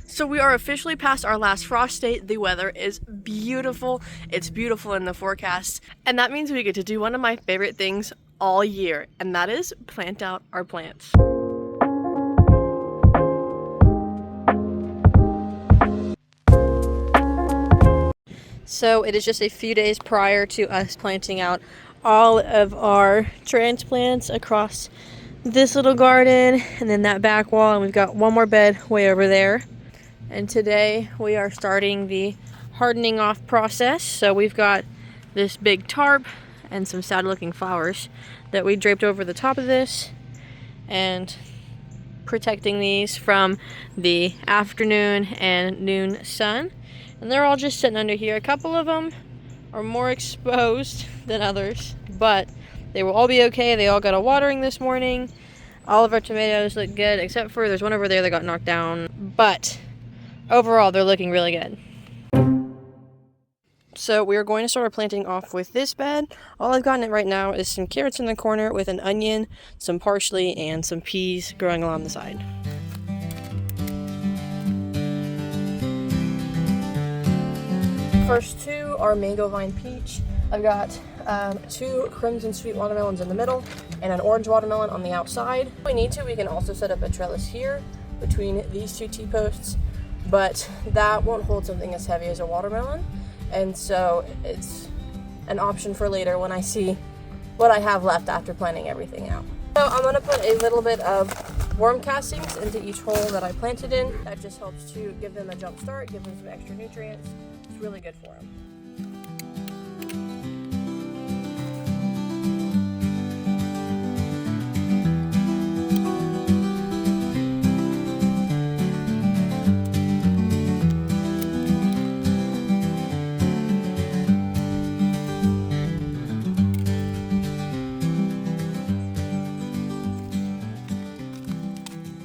So we are officially past our last frost date. The weather is beautiful. It's beautiful in the forecast. And that means we get to do one of my favorite things all year, and that is plant out our plants. So it is just a few days prior to us planting out all of our transplants across this little garden and then that back wall, and we've got one more bed way over there. And today we are starting the hardening off process. So we've got this big tarp and some sad looking flowers that we draped over the top of this and protecting these from the afternoon and noon sun. And they're all just sitting under here. A couple of them are more exposed than others, but they will all be okay. They all got a watering this morning. All of our tomatoes look good, except for there's one over there that got knocked down, but overall they're looking really good. So we are going to start our planting off with this bed. All I've gotten it right now is some carrots in the corner with an onion, some parsley, and some peas growing along the side. First two are mango vine peach. I've got two crimson sweet watermelons in the middle and an orange watermelon on the outside. If we need to, we can also set up a trellis here between these two T-posts, but that won't hold something as heavy as a watermelon, and so it's an option for later when I see what I have left after planting everything out. So I'm going to put a little bit of worm castings into each hole that I planted in. That just helps to give them a jump start, give them some extra nutrients. It's really good for them.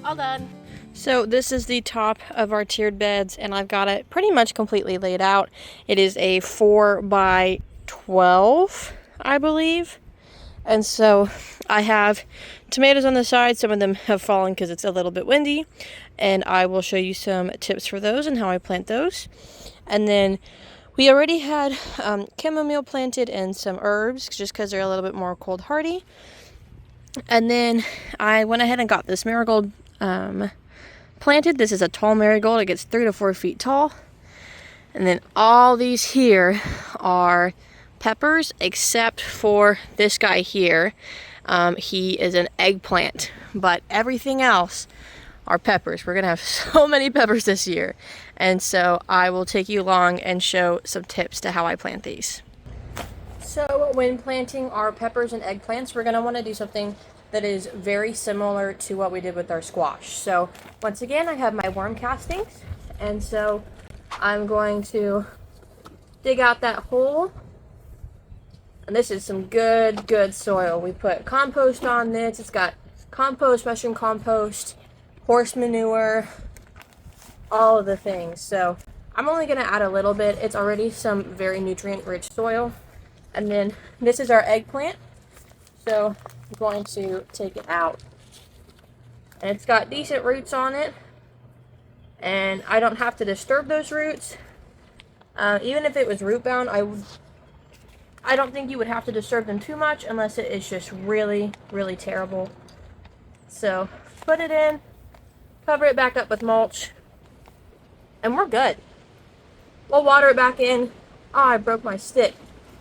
All done. So this is the top of our tiered beds, and I've got it pretty much completely laid out. It is a 4 by 12, I believe. And so I have tomatoes on the side. Some of them have fallen because it's a little bit windy, and I will show you some tips for those and how I plant those. And then we already had chamomile planted and some herbs just because they're a little bit more cold hardy. And then I went ahead and got this marigold planted. This is a tall marigold. It gets 3 to 4 feet tall. And then all these here are peppers, except for this guy here. He is an eggplant, but everything else are peppers. We're gonna have so many peppers this year, and so I will take you along and show some tips to how I plant these. So when planting our peppers and eggplants, we're gonna want to do something that is very similar to what we did with our squash. So once again, I have my worm castings, and so I'm going to dig out that hole. And this is some good soil. We put compost on this. It's got compost, mushroom compost, horse manure, all of the things. So I'm only gonna add a little bit. It's already some very nutrient rich soil. And then this is our eggplant. So I'm going to take it out. And it's got decent roots on it. And I don't have to disturb those roots. Even if it was root bound, I don't think you would have to disturb them too much unless it is just really terrible. So put it in, cover it back up with mulch, and we're good. We'll water it back in. Oh, I broke my stick.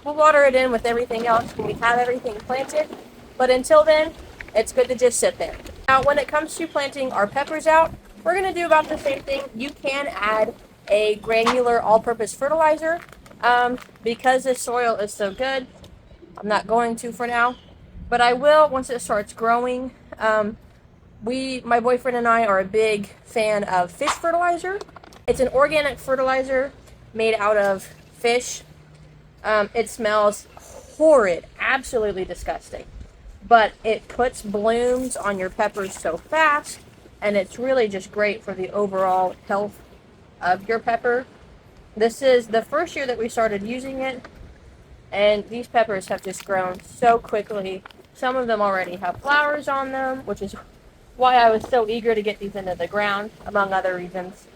We'll water it in with everything else when we have everything planted, but until then, it's good to just sit there. Now, when it comes to planting our peppers out, we're going to do about the same thing. You can add a granular all-purpose fertilizer. Because this soil is so good, I'm not going to for now, but I will once it starts growing. My boyfriend and I are a big fan of fish fertilizer. It's an organic fertilizer made out of fish. It smells horrid, absolutely disgusting, but it puts blooms on your peppers so fast, and it's really just great for the overall health of your pepper. This is the first year that we started using it, and these peppers have just grown so quickly. Some of them already have flowers on them, which is why I was so eager to get these into the ground, among other reasons.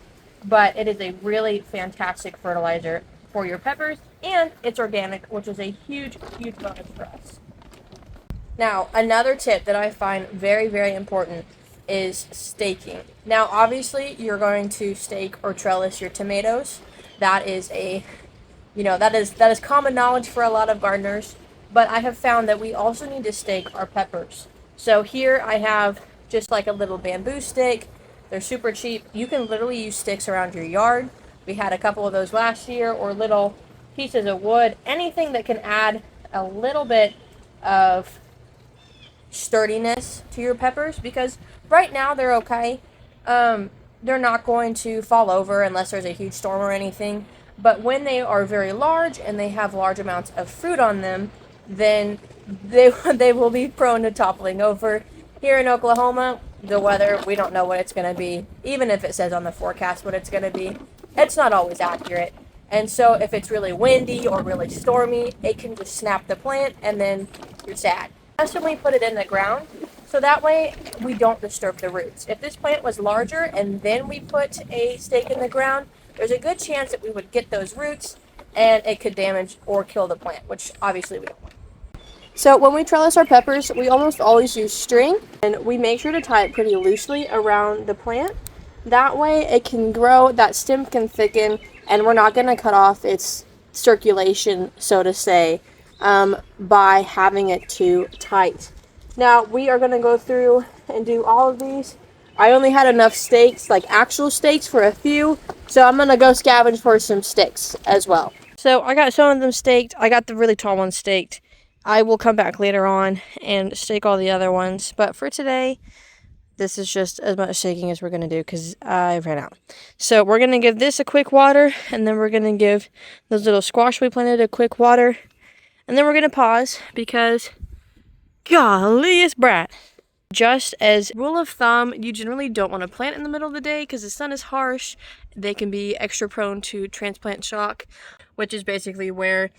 but it is a really fantastic fertilizer for your peppers, and it's organic, which is a huge, huge bonus for us. Now, another tip that I find very, very important is staking. Now, obviously, you're going to stake or trellis your tomatoes. That is that is common knowledge for a lot of gardeners, but I have found that we also need to stake our peppers. So here I have just like a little bamboo stake. They're super cheap. You can literally use sticks around your yard. We had a couple of those last year, or little pieces of wood, anything that can add a little bit of sturdiness to your peppers, because right now they're okay. They're not going to fall over unless there's a huge storm or anything. But when they are very large and they have large amounts of fruit on them, then they will be prone to toppling over. Here in Oklahoma, the weather, we don't know what it's going to be. Even if it says on the forecast what it's going to be, it's not always accurate. And so if it's really windy or really stormy, it can just snap the plant and then you're sad. Constantly put it in the ground, so that way we don't disturb the roots. If this plant was larger and then we put a stake in the ground, there's a good chance that we would get those roots and it could damage or kill the plant, which obviously we don't want. So when we trellis our peppers, we almost always use string, and we make sure to tie it pretty loosely around the plant. That way it can grow, that stem can thicken, and we're not going to cut off its circulation, so to say, by having it too tight. Now we are going to go through and do all of these. I only had enough stakes, like actual stakes, for a few, so I'm going to go scavenge for some sticks as well. So I got some of them staked. I got the really tall ones staked. I will come back later on and stake all the other ones, but for today, this is just as much staking as we're going to do because I ran out. So we're going to give this a quick water, and then we're going to give those little squash we planted a quick water, and then we're going to pause because, golly, it's bright. Just as rule of thumb, you generally don't want to plant in the middle of the day because the sun is harsh. They can be extra prone to transplant shock, which is basically where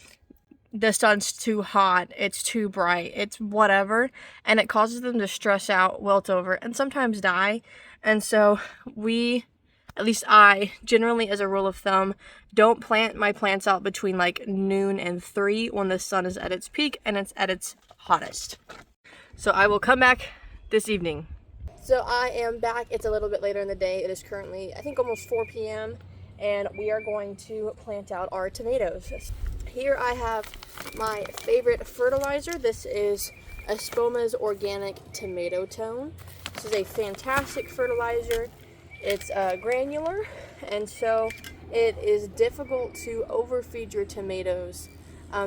the sun's too hot, it's too bright, it's whatever, and it causes them to stress out, wilt over, and sometimes die. And so at least I, generally as a rule of thumb, don't plant my plants out between like noon and 3 when the sun is at its peak and it's at its hottest. So I will come back this evening. So I am back. It's a little bit later in the day. It is currently, I think, almost 4 p.m. and we are going to plant out our tomatoes. Here I have my favorite fertilizer. This is Espoma's Organic Tomato Tone. This is a fantastic fertilizer. It's granular, and so it is difficult to overfeed your tomatoes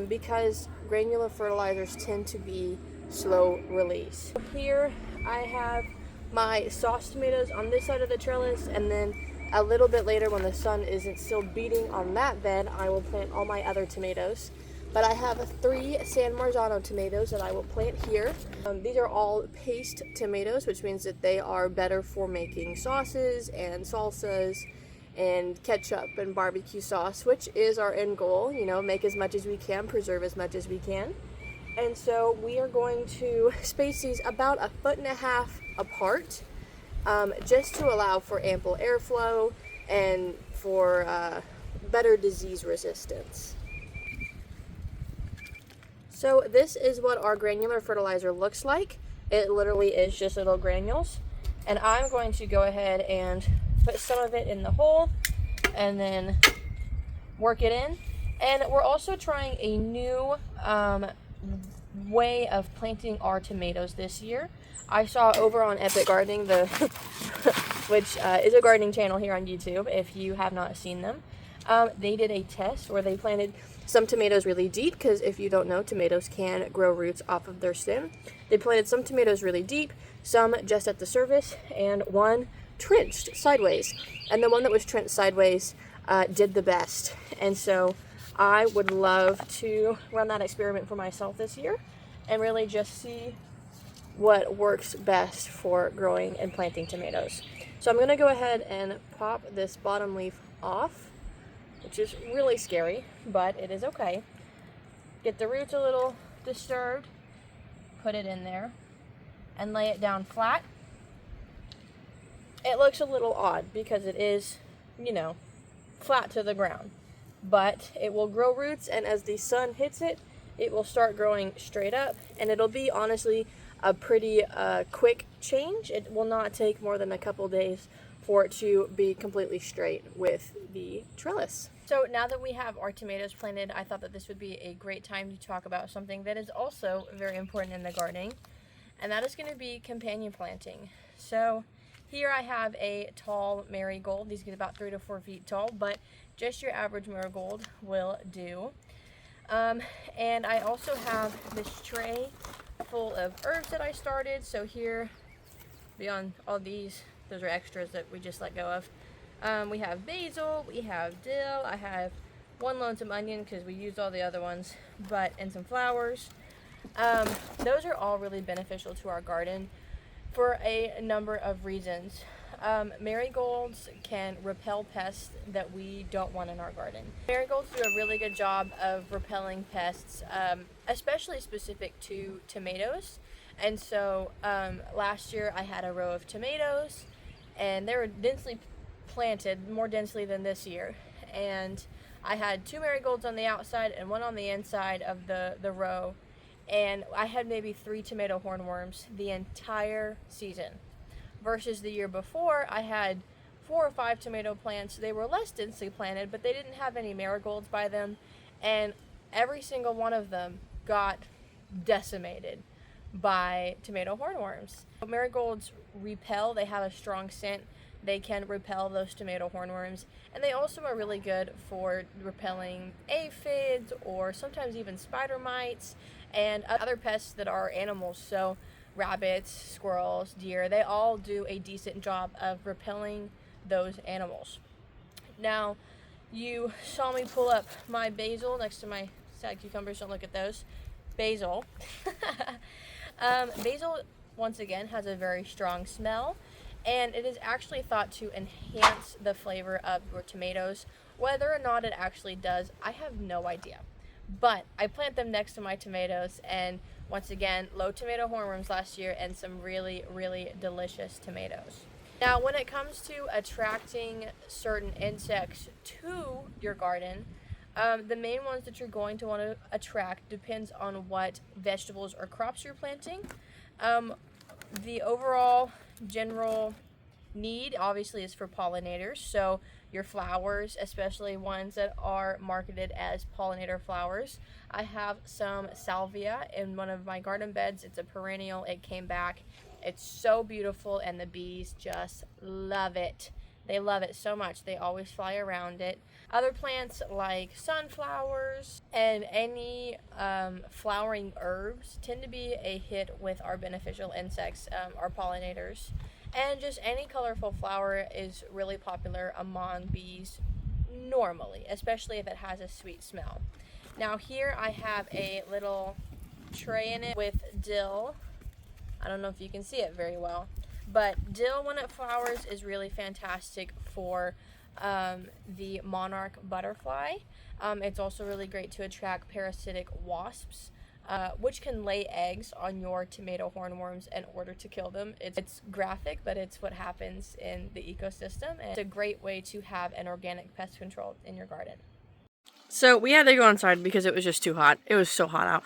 because granular fertilizers tend to be slow release. Here I have my sauce tomatoes on this side of the trellis, and then a little bit later when the sun isn't still beating on that bed, I will plant all my other tomatoes. But I have 3 San Marzano tomatoes that I will plant here. These are all paste tomatoes, which means that they are better for making sauces and salsas and ketchup and barbecue sauce, which is our end goal, make as much as we can, preserve as much as we can. And so we are going to space these about 1.5 feet apart, just to allow for ample airflow and for better disease resistance. So this is what our granular fertilizer looks like. It literally is just little granules. And I'm going to go ahead and put some of it in the hole and then work it in. And we're also trying a new way of planting our tomatoes this year. I saw over on Epic Gardening, which is a gardening channel here on YouTube, if you have not seen them. They did a test where they planted some tomatoes really deep, because if you don't know, tomatoes can grow roots off of their stem. They planted some tomatoes really deep, some just at the surface, and one trenched sideways. And the one that was trenched sideways did the best. And so I would love to run that experiment for myself this year and really just see what works best for growing and planting tomatoes. So I'm going to go ahead and pop this bottom leaf off, which is really scary, but it is okay. Get the roots a little disturbed, put it in there, and lay it down flat. It looks a little odd because it is you know, flat to the ground. But it will grow roots, and as the sun hits it, it will start growing straight up, and it'll be honestly a pretty quick change. It will not take more than a couple days for it to be completely straight with the trellis. So now that we have our tomatoes planted, I thought that this would be a great time to talk about something that is also very important in the gardening, and that is going to be companion planting. So here I have a tall marigold. These get about 3 to 4 feet tall, but just your average marigold will do. And I also have this tray full of herbs that I started. So here, beyond all these, those are extras that we just let go of. We have basil, we have dill, I have 1 lonesome onion because we used all the other ones, and some flowers. Those are all really beneficial to our garden for a number of reasons. Marigolds can repel pests that we don't want in our garden. Marigolds do a really good job of repelling pests, especially specific to tomatoes. And so last year I had a row of tomatoes, and they were densely planted, more densely than this year. And I had 2 marigolds on the outside and 1 on the inside of the row. And I had maybe 3 tomato hornworms the entire season. Versus the year before, I had 4 or 5 tomato plants. They were less densely planted, but they didn't have any marigolds by them. And every single one of them got decimated by tomato hornworms. Marigolds repel, they have a strong scent. They can repel those tomato hornworms. And they also are really good for repelling aphids or sometimes even spider mites and other pests that are animals. So rabbits, squirrels, deer, they all do a decent job of repelling those animals. Now, you saw me pull up my basil next to my sad cucumbers. Don't look at those. Basil. Basil, once again, has a very strong smell, and it is actually thought to enhance the flavor of your tomatoes. Whether or not it actually does, I have no idea. But I plant them next to my tomatoes, and once again, low tomato hornworms last year and some really, really delicious tomatoes. Now, when it comes to attracting certain insects to your garden, the main ones that you're going to want to attract depends on what vegetables or crops you're planting. The overall general need obviously is for pollinators, so your flowers, especially ones that are marketed as pollinator flowers. I have some salvia in one of my garden beds. It's a perennial. It came back. It's so beautiful, and the bees just love it. They love it so much. They always fly around it. Other plants like sunflowers and any flowering herbs tend to be a hit with our beneficial insects, our pollinators. And just any colorful flower is really popular among bees normally, especially if it has a sweet smell. Now here I have a little tray in it with dill. I don't know if you can see it very well, but dill when it flowers is really fantastic for the monarch butterfly. It's also really great to attract parasitic wasps, which can lay eggs on your tomato hornworms in order to kill them. It's graphic, but it's what happens in the ecosystem, and it's a great way to have an organic pest control in your garden. So we had to go inside because it was just too hot. It was so hot out.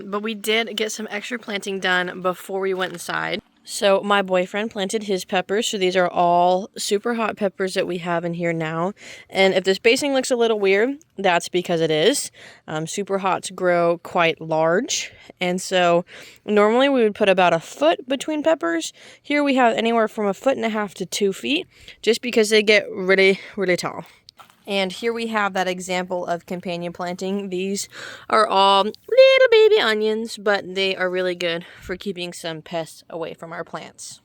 But we did get some extra planting done before we went inside. So my boyfriend planted his peppers. So these are all super hot peppers that we have in here now. And if the spacing looks a little weird, that's because it is. Super hots grow quite large. And so normally we would put about a foot between peppers. Here we have anywhere from 1.5 feet to 2 feet, just because they get really, really tall. And here we have that example of companion planting. These are all little baby onions, but they are really good for keeping some pests away from our plants.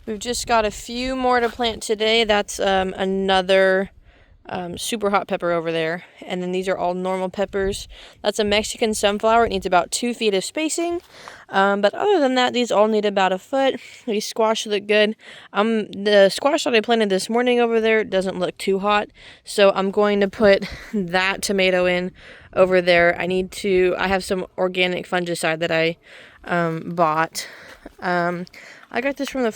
We've just got a few more to plant today. That's another super hot pepper over there. And then these are all normal peppers. That's a Mexican sunflower. It needs about 2 feet of spacing. But other than that, these all need about 1 foot. These squash look good. The squash that I planted this morning over there doesn't look too hot. So I'm going to put that tomato in over there. I have some organic fungicide that I bought. I got this from the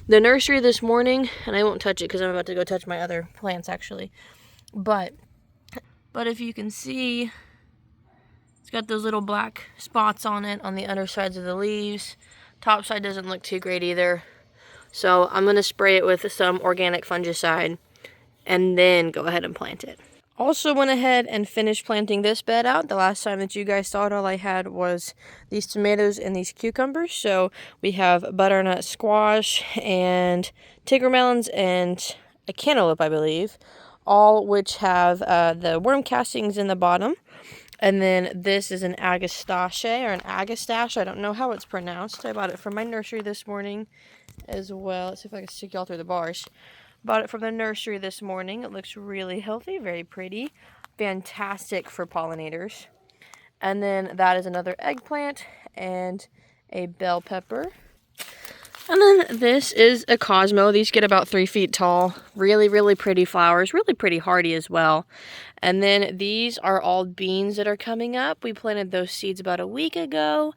nursery this morning, and I won't touch it because I'm about to go touch my other plants actually. But if you can see, it's got those little black spots on it on the undersides of the leaves. Top side doesn't look too great either. So I'm gonna spray it with some organic fungicide and then go ahead and plant it. Also went ahead and finished planting this bed out. The last time that you guys saw it, all I had was these tomatoes and these cucumbers. So we have butternut squash and tiger melons and a cantaloupe, I believe, all which have the worm castings in the bottom. And then this is an agastache or an agastache. I don't know how it's pronounced. I bought it from my nursery this morning as well. Let's see if I can stick y'all through the bars. Bought it from the nursery this morning. It looks really healthy, very pretty. Fantastic for pollinators. And then that is another eggplant and a bell pepper. And then this is a Cosmo. These get about 3 feet tall. Really, really pretty flowers. Really pretty hardy as well. And then these are all beans that are coming up. We planted those seeds about a week ago.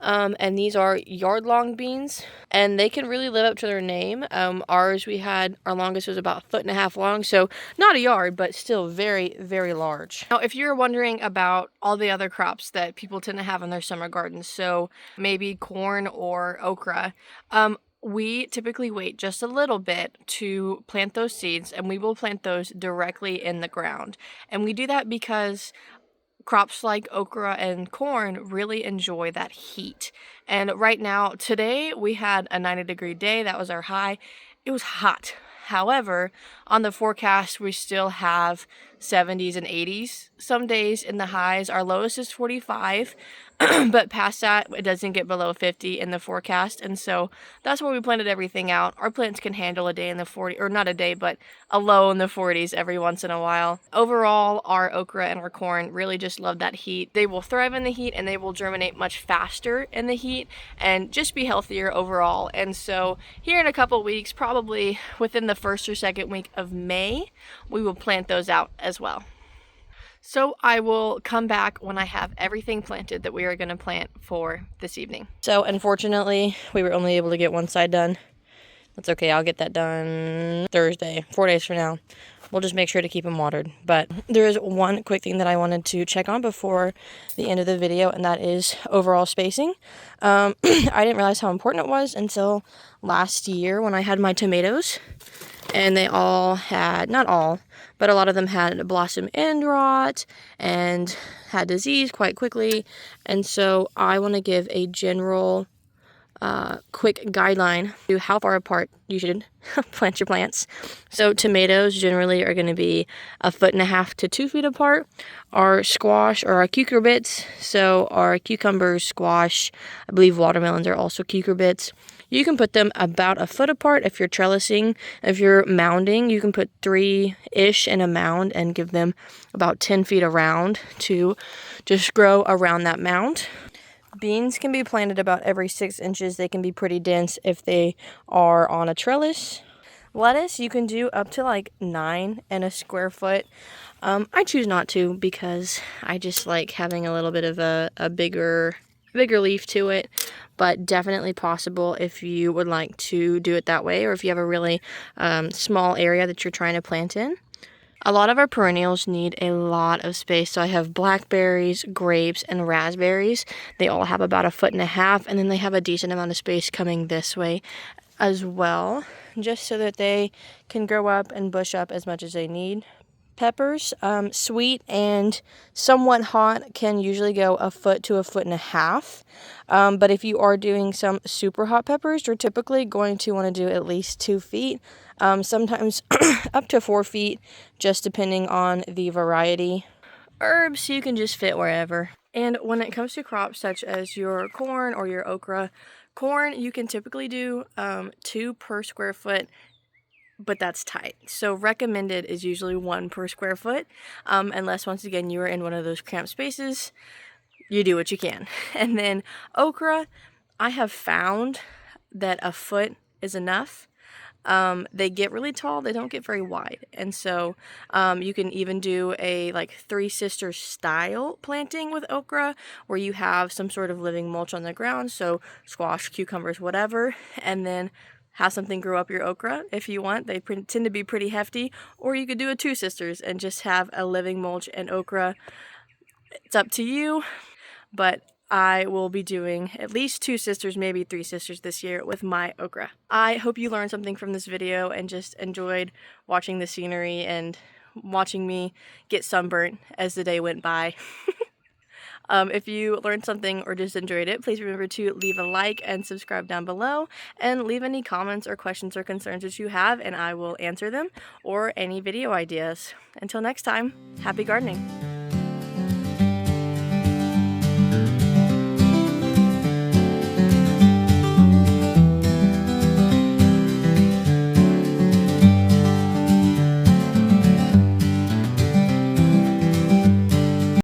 And these are yard-long beans, and they can really live up to their name. Our longest was about 1.5 feet long, so not a yard, but still very, very large. Now, if you're wondering about all the other crops that people tend to have in their summer gardens, so maybe corn or okra, we typically wait just a little bit to plant those seeds, and we will plant those directly in the ground. And we do that because crops like okra and corn really enjoy that heat. And right now, today, we had a 90-degree day. That was our high. It was hot. However, on the forecast, we still have 70s and 80s. Some days in the highs, our lowest is 45, but past that, it doesn't get below 50 in the forecast. And so that's where we planted everything out. Our plants can handle a day in the 40s, or not a day, but a low in the 40s every once in a while. Overall, our okra and our corn really just love that heat. They will thrive in the heat, and they will germinate much faster in the heat and just be healthier overall. And so here in a couple weeks, probably within the first or second week of May, we will plant those out as well. So I will come back when I have everything planted that we are going to plant for this evening. So unfortunately, we were only able to get one side done. That's okay, I'll get that done Thursday, 4 days from now. We'll just make sure to keep them watered. But there is one quick thing that I wanted to check on before the end of the video, and that is overall spacing. I didn't realize how important it was until last year when I had my tomatoes. And they all had, not all, but a lot of them had blossom end rot and had disease quite quickly. And so I want to give a general quick guideline to how far apart you should plant your plants. So tomatoes generally are going to be 1.5 feet to 2 feet apart. Our squash or our cucurbits, so our cucumbers, squash, I believe watermelons are also cucurbits. You can put them about 1 foot apart if you're trellising. If you're mounding, you can put 3-ish in a mound and give them about 10 feet around to just grow around that mound. Beans can be planted about every 6 inches. They can be pretty dense if they are on a trellis. Lettuce, you can do up to like 9 in a square foot. I choose not to because I just like having a little bit of a bigger leaf to it, but definitely possible if you would like to do it that way, or if you have a really small area that you're trying to plant in. A lot of our perennials need a lot of space. So I have blackberries, grapes, and raspberries. They all have about 1.5 feet, and then they have a decent amount of space coming this way as well, just so that they can grow up and bush up as much as they need. Peppers, sweet and somewhat hot, can usually go 1 foot to 1.5 feet. But if you are doing some super hot peppers, you're typically going to want to do at least 2 feet. Sometimes up to 4 feet, just depending on the variety. Herbs, you can just fit wherever. And when it comes to crops such as your corn or your okra, corn, you can typically do 2 per square foot, but that's tight. So recommended is usually 1 per square foot, unless once again you are in one of those cramped spaces. You do what you can. And then okra, I have found that 1 foot is enough. They get really tall, they don't get very wide. And so you can even do a like Three Sisters style planting with okra, where you have some sort of living mulch on the ground, so squash, cucumbers, whatever, and then have something grow up your okra if you want. They tend to be pretty hefty. Or you could do a Two Sisters and just have a living mulch and okra. It's up to you, but I will be doing at least Two Sisters, maybe Three Sisters this year with my okra. I hope you learned something from this video and just enjoyed watching the scenery and watching me get sunburnt as the day went by. If you learned something or just enjoyed it, please remember to leave a like and subscribe down below, and leave any comments or questions or concerns that you have, and I will answer them, or any video ideas. Until next time, happy gardening!